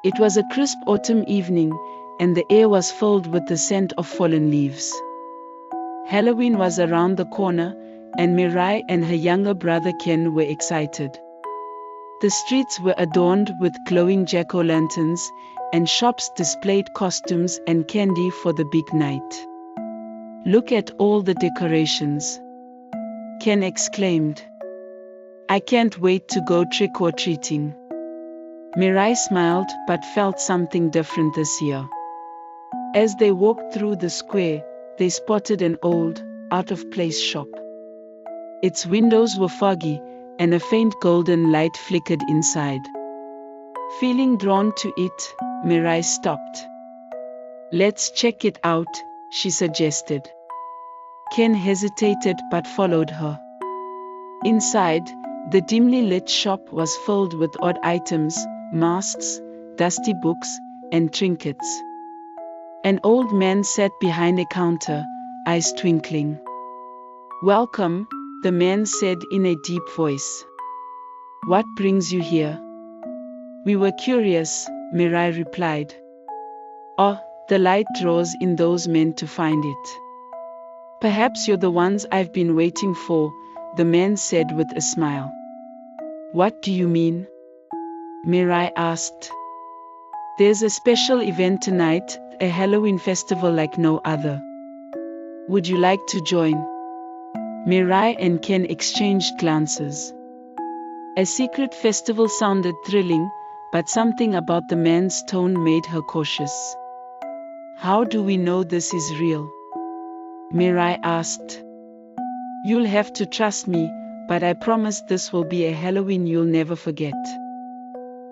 It was a crisp autumn evening, and the air was filled with the scent of fallen leaves. Halloween was around the corner, and Mirai and her younger brother Ken were excited. The streets were adorned with glowing jack-o'-lanterns, and shops displayed costumes and candy for the big night. "Look at all the decorations," Ken exclaimed. "I can't wait to go trick-or-treating." Mirai smiled but felt something different this year. As they walked through the square, they spotted an old, out-of-place shop. Its windows were foggy, and a faint golden light flickered inside. Feeling drawn to it, Mirai stopped. "Let's check it out," she suggested. Ken hesitated but followed her. Inside, the dimly lit shop was filled with odd items, masks, dusty books, and trinkets. An old man sat behind a counter, eyes twinkling. "Welcome," the man said in a deep voice. "What brings you here?" "We were curious," Mirai replied. "Oh, the light draws in those meant to find it. Perhaps you're the ones I've been waiting for," the man said with a smile. "What do you mean?" Mirai asked. "There's a special event tonight, a Halloween festival like no other. Would you like to join?" Mirai and Ken exchanged glances. A secret festival sounded thrilling, but something about the man's tone made her cautious. "How do we know this is real?" Mirai asked. "You'll have to trust me, but I promise this will be a Halloween you'll never forget."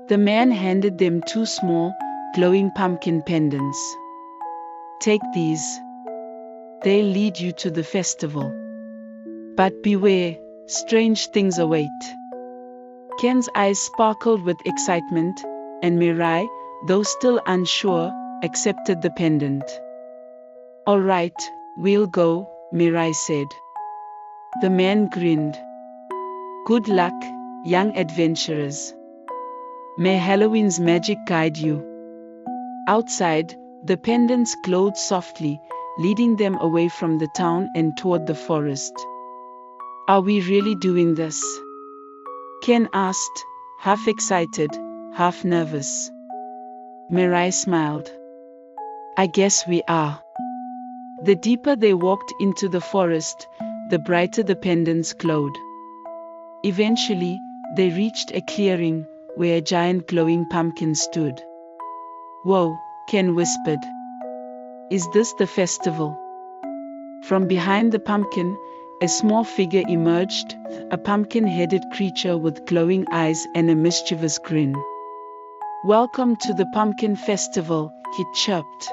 The man handed them two small, glowing pumpkin pendants. "Take these. They'll lead you to the festival. But beware, strange things await." Ken's eyes sparkled with excitement, and Mirai, though still unsure, accepted the pendant. "All right, we'll go," Mirai said. The man grinned. "Good luck, young adventurers. May Halloween's magic guide you." Outside, the pendants glowed softly, leading them away from the town and toward the forest. "Are we really doing this?" Ken asked, half excited, half nervous. Mirai smiled. "I guess we are." The deeper they walked into the forest, the brighter the pendants glowed. Eventually, they reached a clearing, where a giant glowing pumpkin stood. "Whoa," Ken whispered. "Is this the festival?" From behind the pumpkin, a small figure emerged, a pumpkin-headed creature with glowing eyes and a mischievous grin. "Welcome to the Pumpkin Festival," he chirped.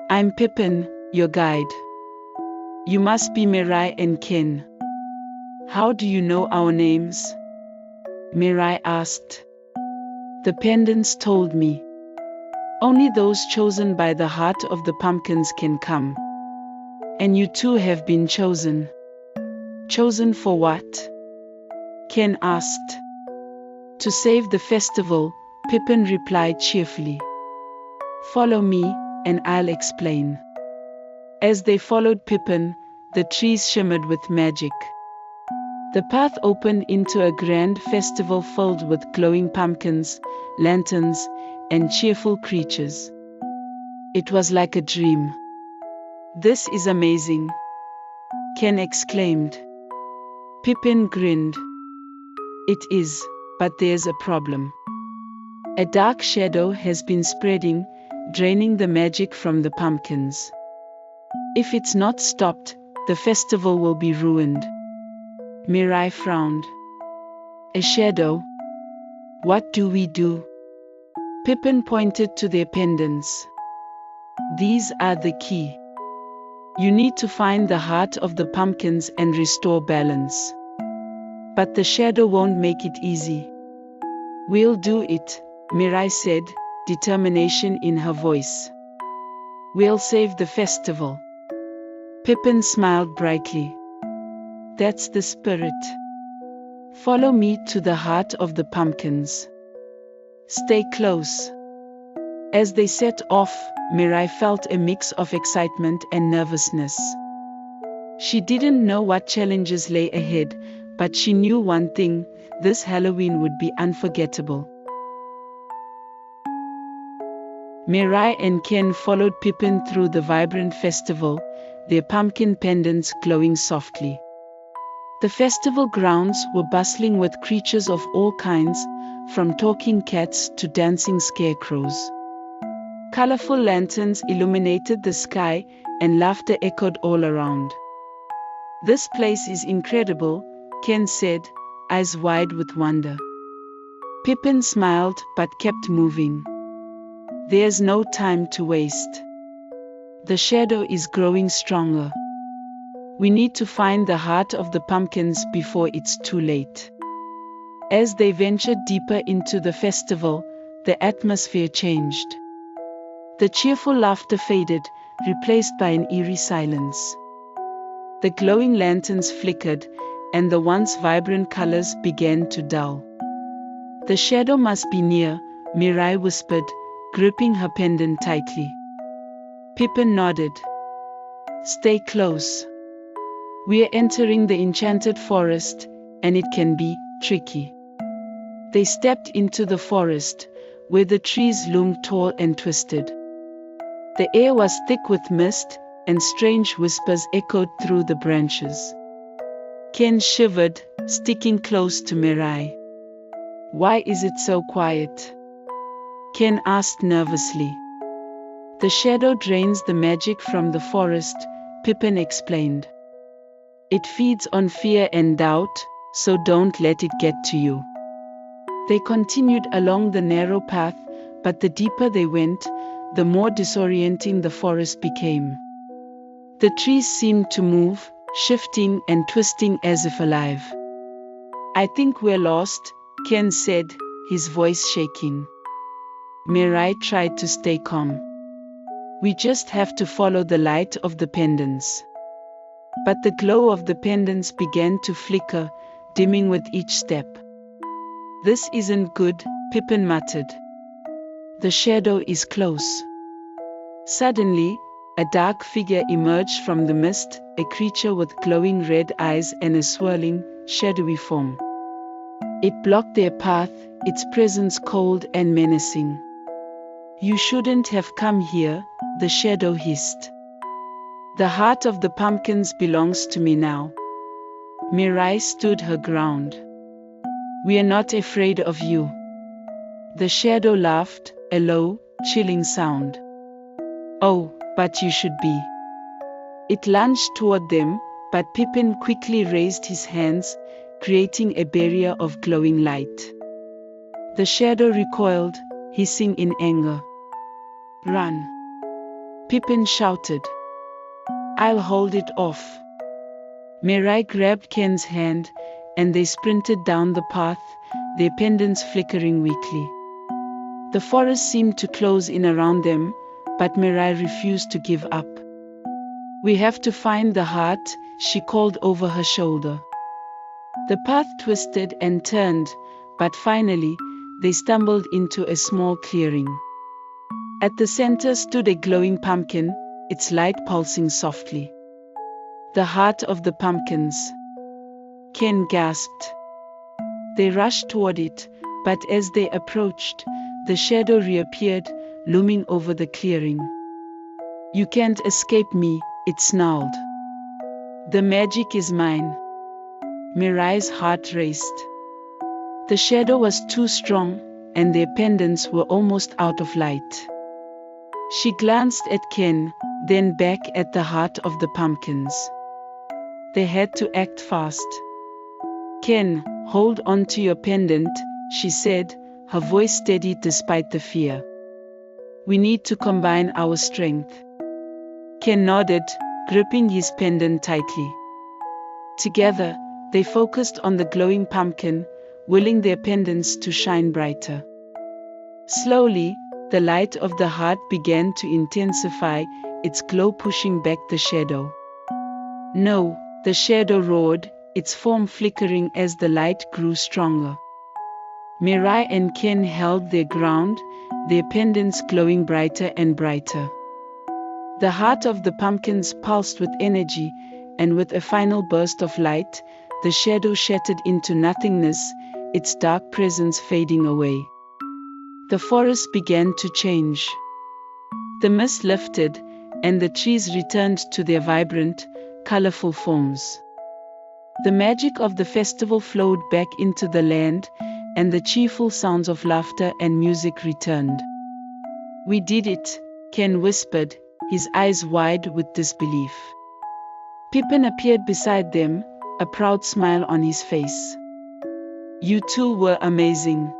"I'm Pippin, your guide. You must be Mirai and Ken. How do you know our names?" Mirai asked. "The pendants told me. Only those chosen by the heart of the pumpkins can come. And you too have been chosen." "Chosen for what?" Ken asked. "To save the festival," Pippin replied cheerfully. "Follow me, and I'll explain." As they followed Pippin, the trees shimmered with magic. The path opened into a grand festival filled with glowing pumpkins, lanterns, and cheerful creatures. It was like a dream. "This is amazing," Ken exclaimed. Pippin grinned. "It is, but there's a problem. A dark shadow has been spreading, draining the magic from the pumpkins. If it's not stopped, the festival will be ruined." Mirai frowned. "A shadow? What do we do?" Pippin pointed to their pendants. "These are the key. You need to find the heart of the pumpkins and restore balance. But the shadow won't make it easy." "We'll do it," Mirai said, determination in her voice. "We'll save the festival." Pippin smiled brightly. "That's the spirit. Follow me to the heart of the pumpkins. Stay close." As they set off, Mirai felt a mix of excitement and nervousness. She didn't know what challenges lay ahead, but she knew one thing: this Halloween would be unforgettable. Mirai and Ken followed Pippin through the vibrant festival, their pumpkin pendants glowing softly. The festival grounds were bustling with creatures of all kinds, from talking cats to dancing scarecrows. Colorful lanterns illuminated the sky, and laughter echoed all around. "This place is incredible," Ken said, eyes wide with wonder. Pippin smiled but kept moving. "There's no time to waste. The shadow is growing stronger. We need to find the heart of the pumpkins before it's too late." As they ventured deeper into the festival, the atmosphere changed. The cheerful laughter faded, replaced by an eerie silence. The glowing lanterns flickered, and the once vibrant colors began to dull. "The shadow must be near," Mirai whispered, gripping her pendant tightly. Pippin nodded. "Stay close. We're entering the enchanted forest, and it can be tricky." They stepped into the forest, where the trees loomed tall and twisted. The air was thick with mist, and strange whispers echoed through the branches. Ken shivered, sticking close to Mirai. "Why is it so quiet?" Ken asked nervously. "The shadow drains the magic from the forest," Pippin explained. "It feeds on fear and doubt, so don't let it get to you." They continued along the narrow path, but the deeper they went, the more disorienting the forest became. The trees seemed to move, shifting and twisting as if alive. "I think we're lost," Ken said, his voice shaking. Mirai tried to stay calm. "We just have to follow the light of the pendants." But the glow of the pendants began to flicker, dimming with each step. "This isn't good," Pippin muttered. "The shadow is close." Suddenly, a dark figure emerged from the mist, a creature with glowing red eyes and a swirling, shadowy form. It blocked their path, its presence cold and menacing. "You shouldn't have come here," the shadow hissed. "The heart of the pumpkins belongs to me now." Mirai stood her ground. "We're not afraid of you." The shadow laughed, a low, chilling sound. "Oh, but you should be." It lunged toward them, but Pippin quickly raised his hands, creating a barrier of glowing light. The shadow recoiled, hissing in anger. "Run!" Pippin shouted. "I'll hold it off." Mirai grabbed Ken's hand, and they sprinted down the path, their pendants flickering weakly. The forest seemed to close in around them, but Mirai refused to give up. "We have to find the heart," she called over her shoulder. The path twisted and turned, but finally, they stumbled into a small clearing. At the center stood a glowing pumpkin, its light pulsing softly. "The heart of the pumpkins," Ken gasped. They rushed toward it, but as they approached, the shadow reappeared, looming over the clearing. "You can't escape me," it snarled. "The magic is mine." Mirai's heart raced. The shadow was too strong, and their pendants were almost out of light. She glanced at Ken, then back at the heart of the pumpkins. They had to act fast. "Ken, hold on to your pendant," she said, her voice steady despite the fear. "We need to combine our strength." Ken nodded, gripping his pendant tightly. Together, they focused on the glowing pumpkin, willing their pendants to shine brighter. Slowly, the light of the heart began to intensify, its glow pushing back the shadow. "No!" the shadow roared, its form flickering as the light grew stronger. Mirai and Ken held their ground, their pendants glowing brighter and brighter. The heart of the pumpkins pulsed with energy, and with a final burst of light, the shadow shattered into nothingness, its dark presence fading away. The forest began to change. The mist lifted, and the trees returned to their vibrant, colorful forms. The magic of the festival flowed back into the land, and the cheerful sounds of laughter and music returned. "We did it," Ken whispered, his eyes wide with disbelief. Pippin appeared beside them, a proud smile on his face. "You two were amazing.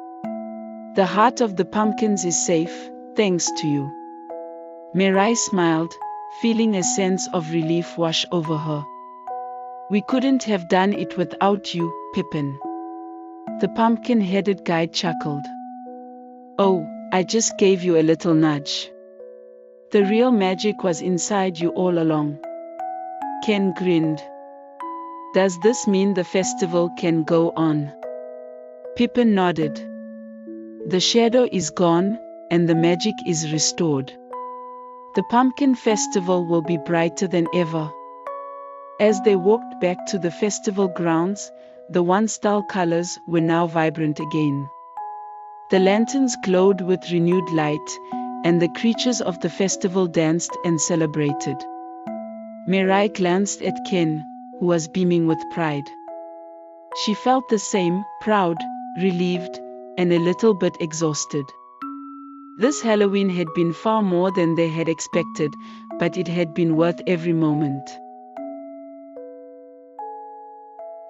The heart of the pumpkins is safe, thanks to you." Mirai smiled, feeling a sense of relief wash over her. "We couldn't have done it without you, Pippin." The pumpkin-headed guide chuckled. "Oh, I just gave you a little nudge. The real magic was inside you all along." Ken grinned. "Does this mean the festival can go on?" Pippin nodded. "The shadow is gone, and the magic is restored. The pumpkin festival will be brighter than ever." As they walked back to the festival grounds, the once dull colors were now vibrant again. The lanterns glowed with renewed light, and the creatures of the festival danced and celebrated. Mirai glanced at Ken, who was beaming with pride. She felt the same, proud, relieved, and a little bit exhausted. This Halloween had been far more than they had expected, but it had been worth every moment.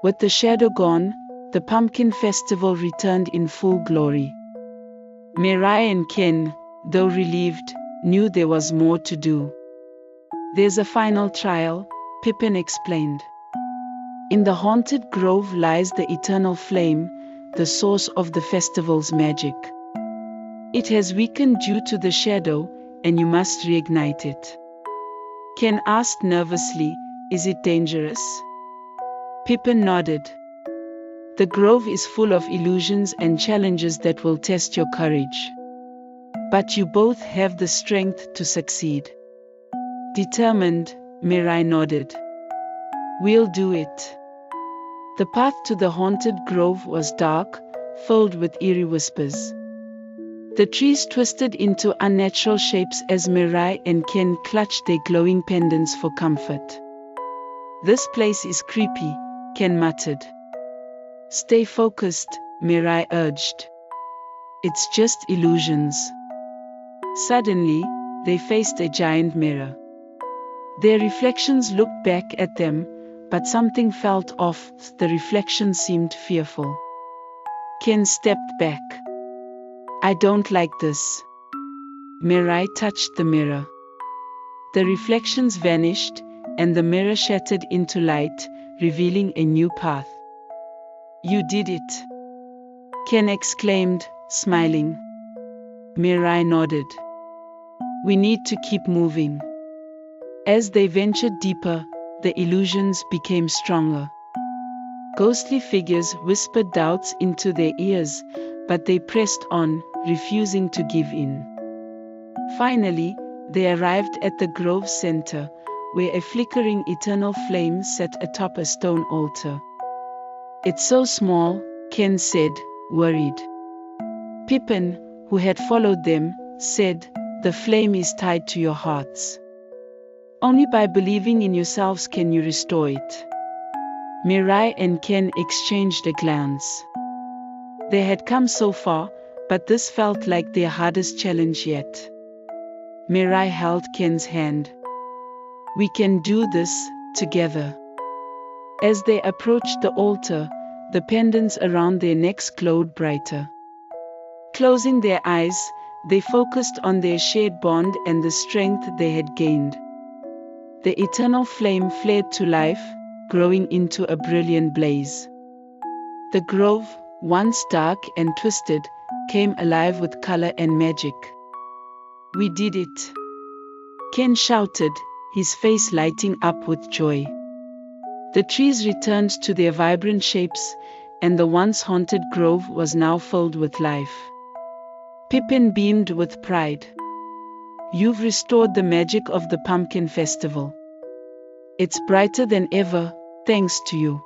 With the shadow gone, the pumpkin festival returned in full glory. Mirai and Ken, though relieved, knew there was more to do. "There's a final trial," Pippin explained. "In the haunted grove lies the eternal flame, the source of the festival's magic. It has weakened due to the shadow, and you must reignite it." Ken asked nervously, "Is it dangerous?" Pippin nodded. "The grove is full of illusions and challenges that will test your courage. But you both have the strength to succeed." Determined, Mirai nodded. "We'll do it." The path to the haunted grove was dark, filled with eerie whispers. The trees twisted into unnatural shapes as Mirai and Ken clutched their glowing pendants for comfort. "This place is creepy," Ken muttered. "Stay focused," Mirai urged. "It's just illusions." Suddenly, they faced a giant mirror. Their reflections looked back at them, but something felt off. The reflection seemed fearful. Ken stepped back. "I don't like this." Mirai touched the mirror. The reflections vanished, and the mirror shattered into light, revealing a new path. "You did it!" Ken exclaimed, smiling. Mirai nodded. "We need to keep moving." As they ventured deeper, the illusions became stronger. Ghostly figures whispered doubts into their ears, but they pressed on, refusing to give in. Finally, they arrived at the grove's center, where a flickering eternal flame sat atop a stone altar. "It's so small," Ken said, worried. Pippin, who had followed them, said, "The flame is tied to your hearts. Only by believing in yourselves can you restore it." Mirai and Ken exchanged a glance. They had come so far, but this felt like their hardest challenge yet. Mirai held Ken's hand. "We can do this, together." As they approached the altar, the pendants around their necks glowed brighter. Closing their eyes, they focused on their shared bond and the strength they had gained. The eternal flame flared to life, growing into a brilliant blaze. The grove, once dark and twisted, came alive with color and magic. "We did it!" Ken shouted, his face lighting up with joy. The trees returned to their vibrant shapes, and the once haunted grove was now filled with life. Pippin beamed with pride. "You've restored the magic of the pumpkin festival. It's brighter than ever, thanks to you."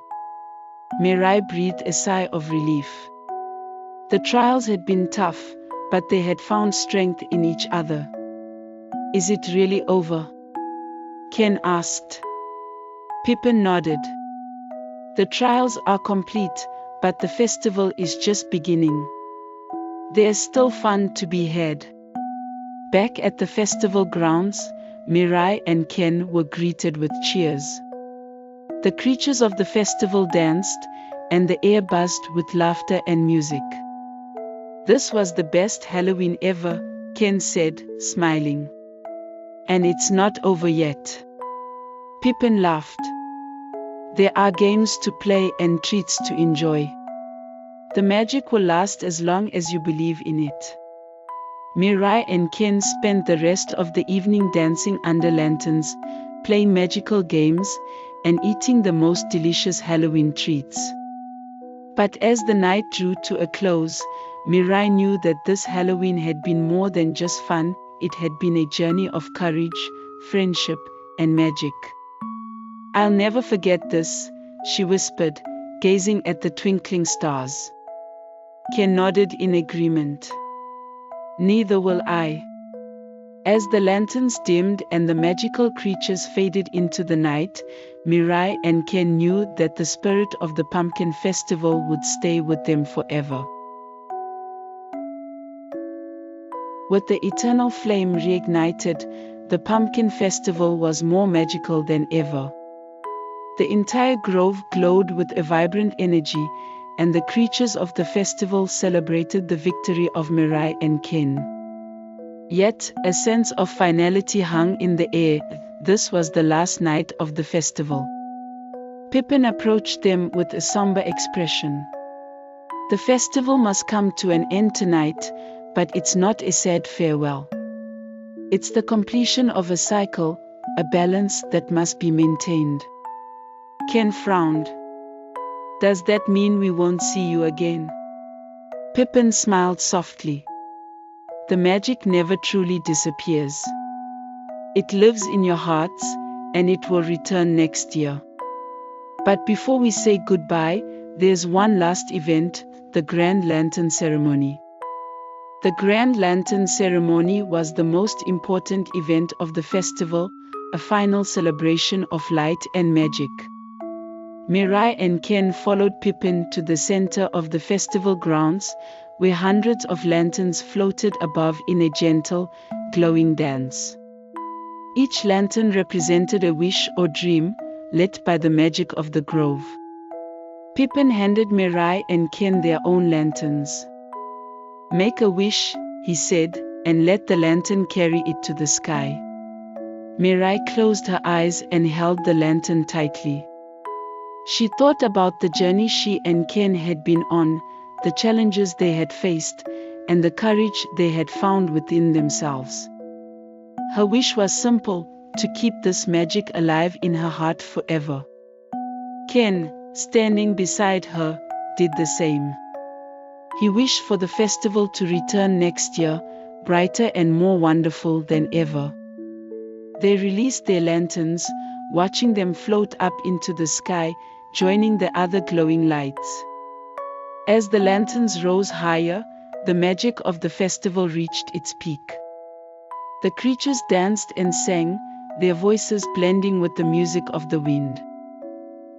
Mirai breathed a sigh of relief. The trials had been tough, but they had found strength in each other. "Is it really over?" Ken asked. Pippin nodded. "The trials are complete, but the festival is just beginning. There's still fun to be had." Back at the festival grounds, Mirai and Ken were greeted with cheers. The creatures of the festival danced, and the air buzzed with laughter and music. "This was the best Halloween ever," Ken said, smiling. "And it's not over yet." Pippin laughed. "There are games to play and treats to enjoy. The magic will last as long as you believe in it." Mirai and Ken spent the rest of the evening dancing under lanterns, playing magical games, and eating the most delicious Halloween treats. But as the night drew to a close, Mirai knew that this Halloween had been more than just fun. It had been a journey of courage, friendship, and magic. "I'll never forget this," she whispered, gazing at the twinkling stars. Ken nodded in agreement. "Neither will I." As the lanterns dimmed and the magical creatures faded into the night, Mirai and Ken knew that the spirit of the pumpkin festival would stay with them forever. With the eternal flame reignited, the pumpkin festival was more magical than ever. The entire grove glowed with a vibrant energy, and the creatures of the festival celebrated the victory of Mirai and Ken. Yet, a sense of finality hung in the air. This was the last night of the festival. Pippin approached them with a somber expression. "The festival must come to an end tonight, but it's not a sad farewell. It's the completion of a cycle, a balance that must be maintained." Ken frowned. "Does that mean we won't see you again?" Pippin smiled softly. "The magic never truly disappears. It lives in your hearts, and it will return next year. But before we say goodbye, there's one last event, the Grand Lantern Ceremony." The Grand Lantern Ceremony was the most important event of the festival, a final celebration of light and magic. Mirai and Ken followed Pippin to the center of the festival grounds, where hundreds of lanterns floated above in a gentle, glowing dance. Each lantern represented a wish or dream, lit by the magic of the grove. Pippin handed Mirai and Ken their own lanterns. "Make a wish," he said, "and let the lantern carry it to the sky." Mirai closed her eyes and held the lantern tightly. She thought about the journey she and Ken had been on, the challenges they had faced, and the courage they had found within themselves. Her wish was simple, to keep this magic alive in her heart forever. Ken, standing beside her, did the same. He wished for the festival to return next year, brighter and more wonderful than ever. They released their lanterns, watching them float up into the sky, joining the other glowing lights. As the lanterns rose higher, the magic of the festival reached its peak. The creatures danced and sang, their voices blending with the music of the wind.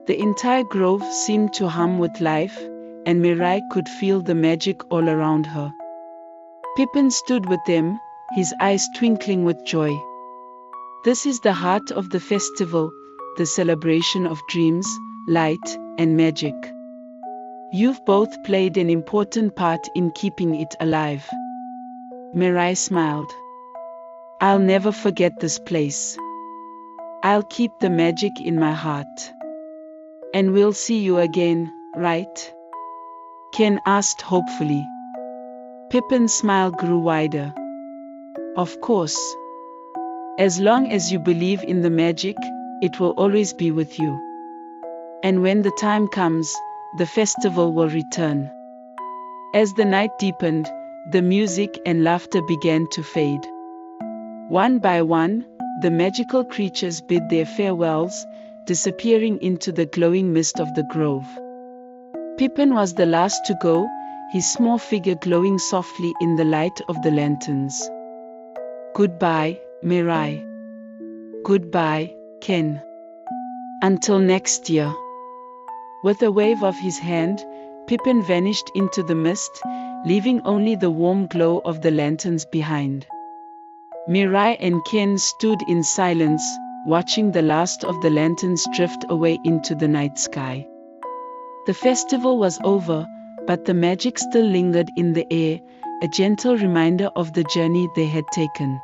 The entire grove seemed to hum with life, and Mirai could feel the magic all around her. Pippin stood with them, his eyes twinkling with joy. This is the heart of the festival, the celebration of dreams, light, and magic. You've both played an important part in keeping it alive. Mirai smiled. I'll never forget this place. I'll keep the magic in my heart. And we'll see you again, right? Ken asked hopefully. Pippin's smile grew wider. Of course. As long as you believe in the magic, it will always be with you. And when the time comes, the festival will return. As the night deepened, the music and laughter began to fade. One by one, the magical creatures bid their farewells, disappearing into the glowing mist of the grove. Pippin was the last to go, his small figure glowing softly in the light of the lanterns. Goodbye, Mirai. Goodbye, Ken. Until next year. With a wave of his hand, Pippin vanished into the mist, leaving only the warm glow of the lanterns behind. Mirai and Ken stood in silence, watching the last of the lanterns drift away into the night sky. The festival was over, but the magic still lingered in the air, a gentle reminder of the journey they had taken.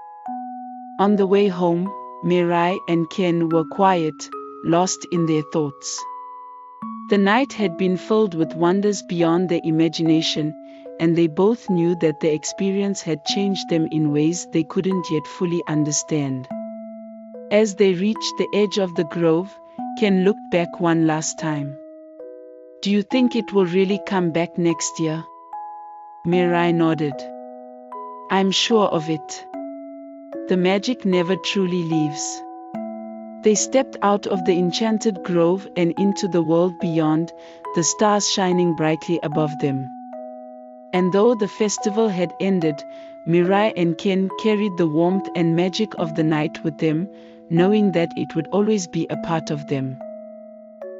On the way home, Mirai and Ken were quiet, lost in their thoughts. The night had been filled with wonders beyond their imagination, and they both knew that the experience had changed them in ways they couldn't yet fully understand. As they reached the edge of the grove, Ken looked back one last time. Do you think it will really come back next year? Mirai nodded. I'm sure of it. The magic never truly leaves. They stepped out of the enchanted grove and into the world beyond, the stars shining brightly above them. And though the festival had ended, Mirai and Ken carried the warmth and magic of the night with them, knowing that it would always be a part of them.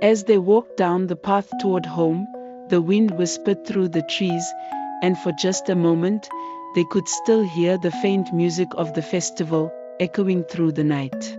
As they walked down the path toward home, the wind whispered through the trees, and for just a moment, they could still hear the faint music of the festival echoing through the night.